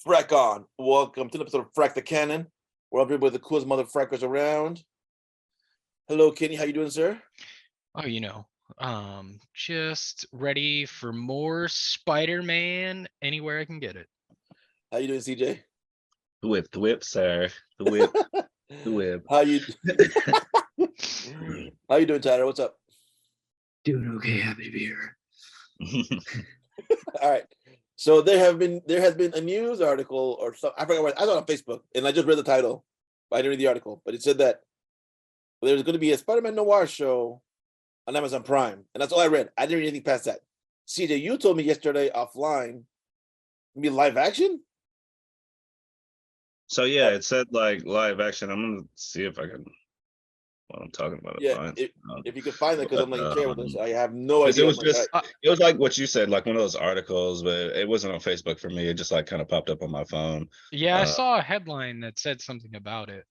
Frack on. Welcome to the episode of Frack the Canon. We're up here with the coolest mother frackers around. Hello, Kenny. How you doing, sir? Oh, just ready for more Spider-Man anywhere I can get it. How you doing, CJ? The whip, sir. The whip, the whip. How you How you doing, Tyler? What's up? Doing okay, happy to be here. All right. So there has been a news article or something. I forgot what I saw it on Facebook, and I just read the title, but I didn't read the article. But it said that there's going to be a Spider-Man Noir show on Amazon Prime, and that's all I read. I didn't read anything past that. CJ, you told me yesterday offline, be live action. So yeah, it said like live action. I'm gonna see if I can. While I'm talking about it, Yeah, fine. if you could find it, because I'm like, share with us. I have no 'Cause idea. it was I'm like, just it was like what you said, like one of those articles, but it wasn't on Facebook for me. It just like kind of popped up on my phone. Yeah, I saw a headline that said something about it,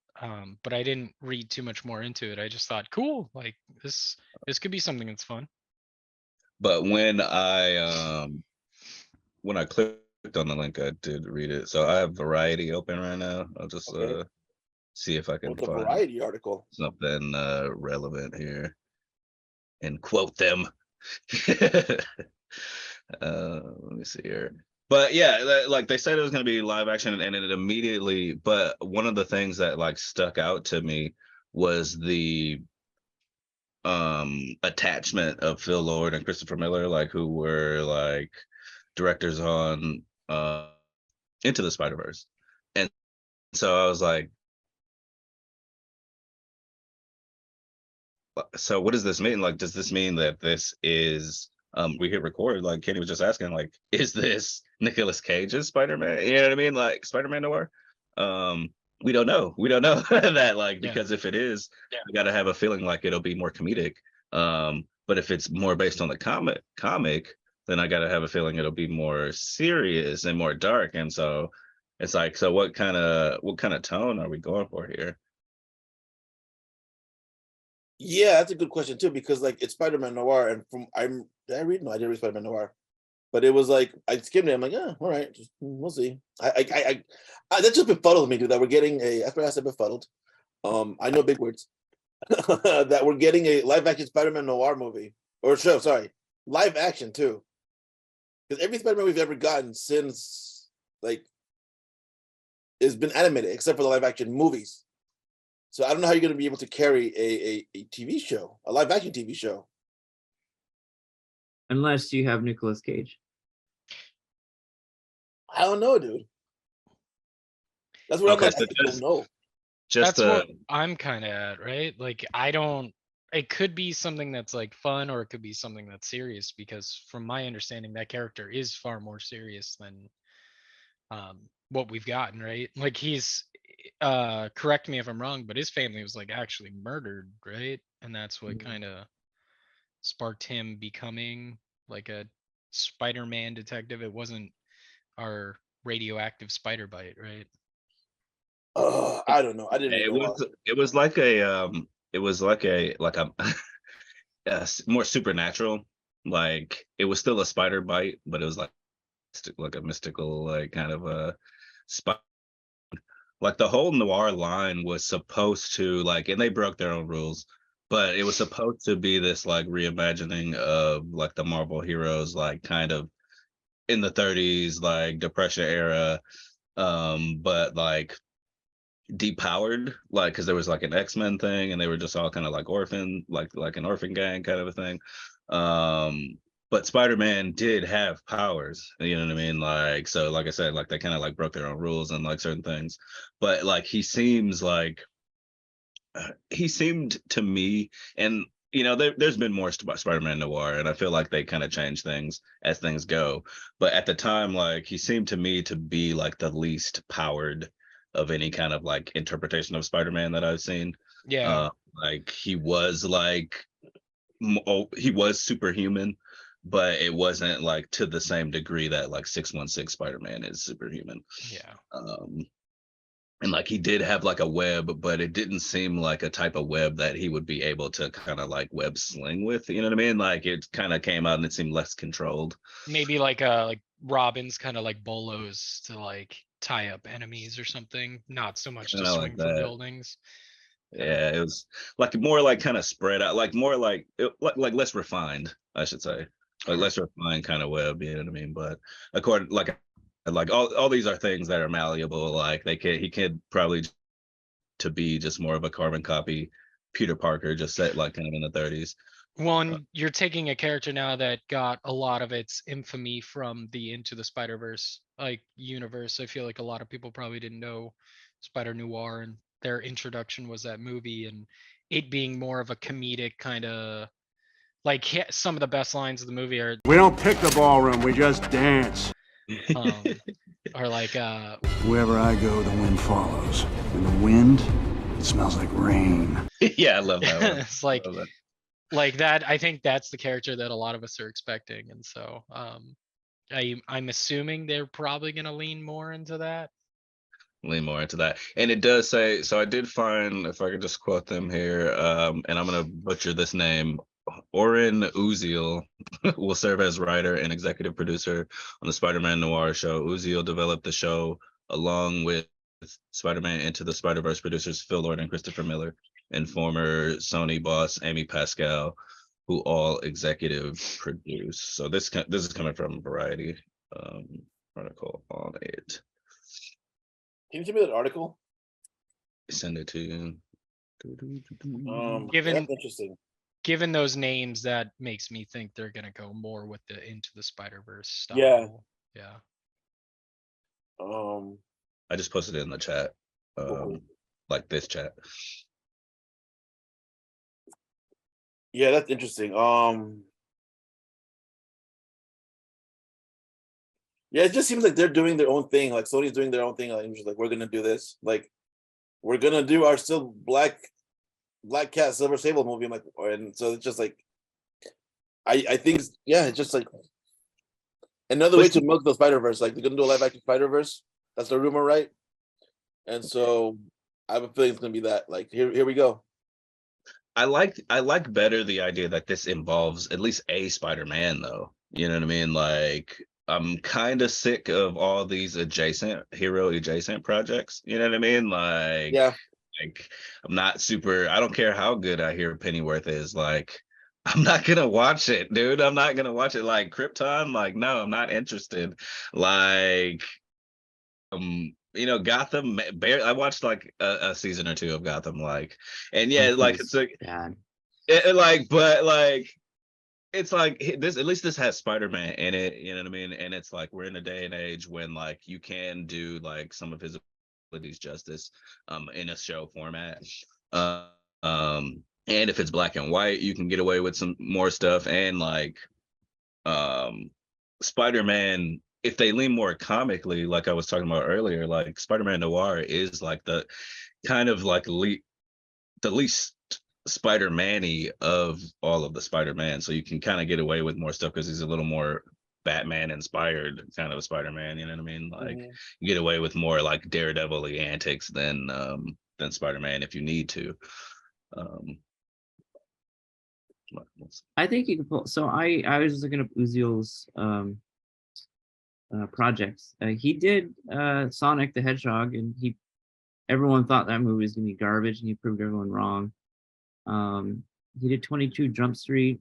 but I didn't read too much more into it. I just thought, cool, like this could be something that's fun. But when I clicked on the link, I did read it. So I have Variety open right now. I'll just okay. see if I can What's a find variety article? something relevant here and quote them. Let me see here. But yeah, like they said it was going to be live action, and it immediately. But one of the things that like stuck out to me was the attachment of Phil Lord and Christopher Miller, like who were like directors on Into the Spider-Verse. And so I was like, so what does this mean? Like, does this mean that this is we hit record? Like Kenny was just asking, like, is this Nicolas Cage's Spider-Man? You know what I mean? Like Spider-Man Noir? We don't know. We don't know that, like, because if it is, we gotta have a feeling like it'll be more comedic. But if it's more based on the comic, then I gotta have a feeling it'll be more serious and more dark. And so it's like, so what kind of tone are we going for here? Yeah, that's a good question too, because like it's Spider-Man Noir, and did I read? No, I didn't read Spider-Man Noir, but it was like I skimmed it. I'm like, yeah, all right, we'll see. That just befuddled me, dude. That we're getting a. That's why I said befuddled. I know big words. That we're getting a live action Spider-Man Noir movie or show. Sorry, live action too. Because every Spider-Man we've ever gotten since like has been animated, except for the live action movies. So I don't know how you're going to be able to carry a TV show, a live action TV show. Unless you have Nicolas Cage. I don't know, dude. That's what I'm like. I don't know. That's what I'm kind of at, right? Like, it could be something that's like fun, or it could be something that's serious, because from my understanding, that character is far more serious than what we've gotten, right? Like he's correct me if I'm wrong, but his family was like actually murdered, right? And that's what kind of sparked him becoming like a Spider-Man detective. It wasn't our radioactive spider bite, right? I don't know. I didn't read that. It was like a more supernatural. Like it was still a spider bite, but it was like a mystical, like kind of a spider. Like the whole Noir line was supposed to like, and they broke their own rules, but it was supposed to be this like reimagining of like the Marvel heroes, like kind of in the 30s, like Depression era, but like depowered, like because there was like an X-Men thing, and they were just all kind of like orphan, like an orphan gang kind of a thing. But Spider-Man did have powers, you know what I mean? Like, so like I said, like they kind of like broke their own rules and like certain things. But like he seemed to me, and you know, there's been more Spider-Man Noir, and I feel like they kind of change things as things go. But at the time, like he seemed to me to be like the least powered of any kind of like interpretation of Spider-Man that I've seen. Yeah. Like he was superhuman, but it wasn't like to the same degree that like 616 Spider-Man is superhuman. Yeah. And like he did have like a web, but it didn't seem like a type of web that he would be able to kind of like web sling with, you know what I mean? Like it kind of came out and it seemed less controlled. Maybe like Robin's kind of like bolos to like tie up enemies or something, not so much to Kinda like swing for that. buildings. Yeah, it was like more like kind of spread out, like more like like less refined, I should say, like less refined kind of web. You know what I mean? But according like all these are things that are malleable. Like he could probably to be just more of a carbon copy Peter Parker, just set like kind of in the 30s. One, you're taking a character now that got a lot of its infamy from the Into the Spider-Verse like universe. I feel like a lot of people probably didn't know Spider Noir, and their introduction was that movie, and it being more of a comedic kind of like some of the best lines of the movie are We don't pick the ballroom, we just dance. um are like Wherever I go, the wind follows. And the wind, it smells like rain. Yeah, I love that one. it's like I love that. like that. I think that's the character that a lot of us are expecting, and so I'm assuming they're probably going to lean more into that. Lean more into that. And it does say, so I did find, if I could just quote them here, and I'm gonna butcher this name. Oren Uziel will serve as writer and executive producer on the Spider-Man Noir show. Uziel developed the show along with Spider-Man Into the Spider-Verse producers Phil Lord and Christopher Miller, and former Sony boss Amy Pascal, who all executive produce. So this is coming from Variety article on it. Can you tell me that article? Send it to you. Given That's interesting. given those names, that makes me think they're going to go more with the Into the Spider-Verse style. Yeah. I just posted it in the chat, like this chat. Yeah, that's interesting. Yeah, it just seems like they're doing their own thing. Like Sony's doing their own thing. Like, just like we're gonna do this. Like we're gonna do our still Black Cat Silver Sable movie. I'm like, and so it's just like, I think yeah, it's just like another way to milk the Spider-Verse. Like they're gonna do a live action Spider-Verse. That's the rumor, right? And so I have a feeling it's gonna be that. Like here we go. I like better the idea that this involves at least a Spider-Man though. You know what I mean? Like I'm kind of sick of all these hero adjacent projects. You know what I mean? Like, Yeah. Like I'm not super. I don't care how good I hear Pennyworth is. Like I'm not gonna watch it, dude. I'm not gonna watch it. Like Krypton. Like no, I'm not interested. Like Gotham. I watched like a season or two of Gotham. Like, and yeah, like it's like bad. but like it's like this. At least this has Spider-Man in it. You know what I mean? And it's like we're in a day and age when like you can do like some of his abilities justice, in a show format. And if it's black and white, you can get away with some more stuff. And like, Spider-Man, if they lean more comically, like I was talking about earlier, like Spider-Man Noir is like the kind of like the least Spider-Man-y of all of the Spider-Man. So you can kind of get away with more stuff because he's a little more Batman inspired kind of a Spider-Man, you know what I mean? Like you get away with more like Daredevil-y antics than Spider-Man if you need to. I think you can pull. So I was just looking up Uziel's projects. He did Sonic the Hedgehog, and everyone thought that movie was gonna be garbage, and he proved everyone wrong. He did 22 Jump Street,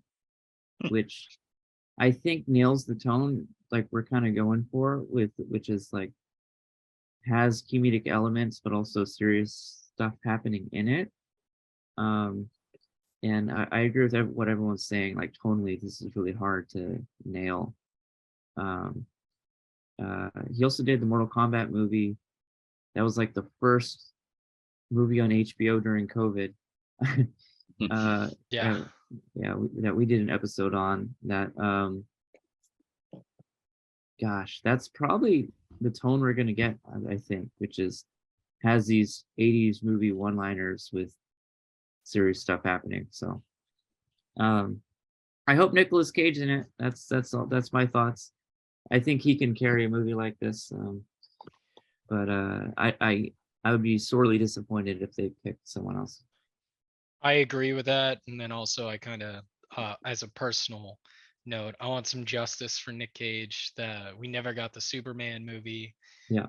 which I think nails the tone like we're kind of going for, which is like has comedic elements but also serious stuff happening in it. And I agree with what everyone's saying. Like tonally, this is really hard to nail. He also did the Mortal Kombat movie. That was like the first movie on HBO during COVID. Yeah. That we did an episode on that. Gosh, that's probably the tone we're gonna get, I think, which has these 80s movie one-liners with serious stuff happening. So I hope Nicolas Cage in it. That's all. That's my thoughts. I think he can carry a movie like this. But I would be sorely disappointed if they picked someone else. I agree with that. And then also I kind of as a personal note, I want some justice for Nick Cage. We never got the Superman movie. Yeah.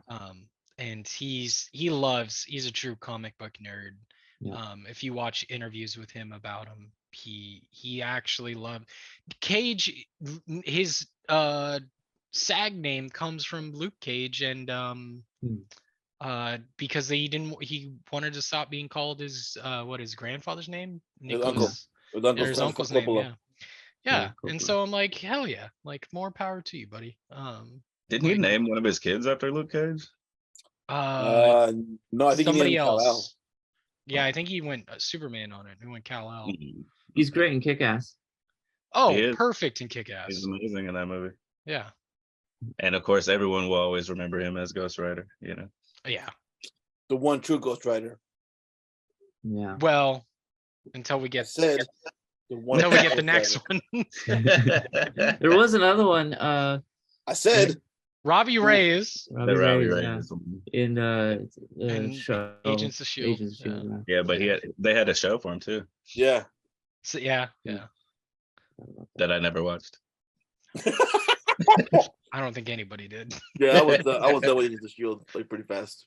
and he's a true comic book nerd. Yeah. If you watch interviews with him about him, he actually loved Cage. His SAG name comes from Luke Cage, and because he wanted to stop being called his his grandfather's name, His uncle. Nicholas, His or his uncle's name, Coppola. yeah. Yeah, And Coppola. so I'm like, hell yeah, like more power to you, buddy. Didn't he like, name one of his kids after Luke Cage? No, I think he somebody named Kal-El. else. Yeah, I think he went Superman on it. He went Kal-El. He's great in Kick-Ass. Oh, He is. perfect in He's Kick-Ass. amazing in that movie. Yeah. And of course, everyone will always remember him as Ghost Rider, you know. Yeah. The one true Ghost Rider. Yeah. Well, until we I get said the one. until we get the Ghost next Rider. one. There was another one. I said Robbie Reyes The Robbie Reyes, Reyes one. in and show Agents of S.H.I.E.L.D. Agents of S.H.I.E.L.D. Yeah, but they had a show for him too yeah. So, yeah. that I never watched. I don't think anybody did. Yeah, I was done with Agents of S.H.I.E.L.D. like pretty fast.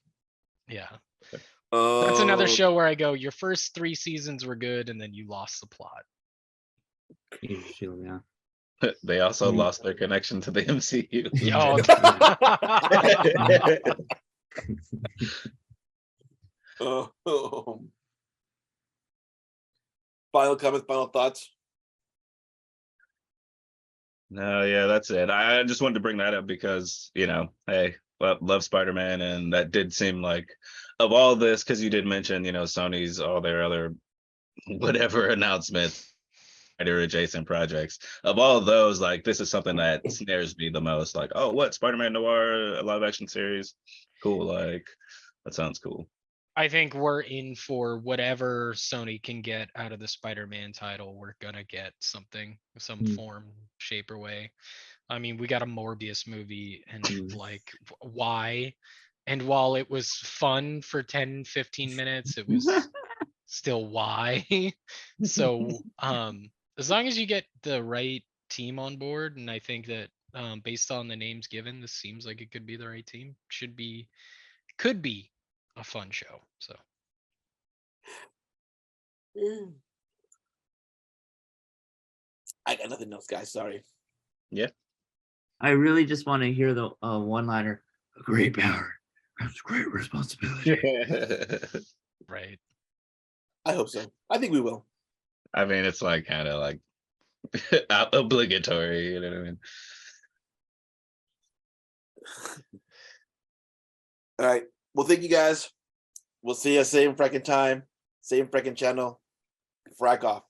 Yeah. That's Uh, another show where I go, your first 3 seasons were good, and then you lost the plot. Agents of S.H.I.E.L.D., yeah. They also Mhm. lost their connection to the MCU. Oh. Final comments, final thoughts. No, yeah, that's it. I just wanted to bring that up because, hey, well, love Spider-Man, and that did seem like, of all this, because you did mention, Sony's all their other whatever announcements, or adjacent projects. Of all of those, like, this is something that snares me the most. Like, oh, what, Spider-Man Noir, a live action series? Cool, like, that sounds cool. I think we're in for whatever Sony can get out of the Spider-Man title. We're gonna get something, some form, shape, or way. I mean, we got a Morbius movie, and like, why? And while it was fun for 10, 15 minutes, it was still why. So, as long as you get the right team on board, and I think that based on the names given, this seems like it could be the right team. Could be a fun show. So I got nothing else, guys. Sorry. Yeah. I really just want to hear the one-liner. A great power comes great responsibility. right. I hope so. I think we will. I mean, it's like kind of like obligatory, you know what I mean? All right. Well, thank you guys. We'll see you same freaking time, same freaking channel. Frack off.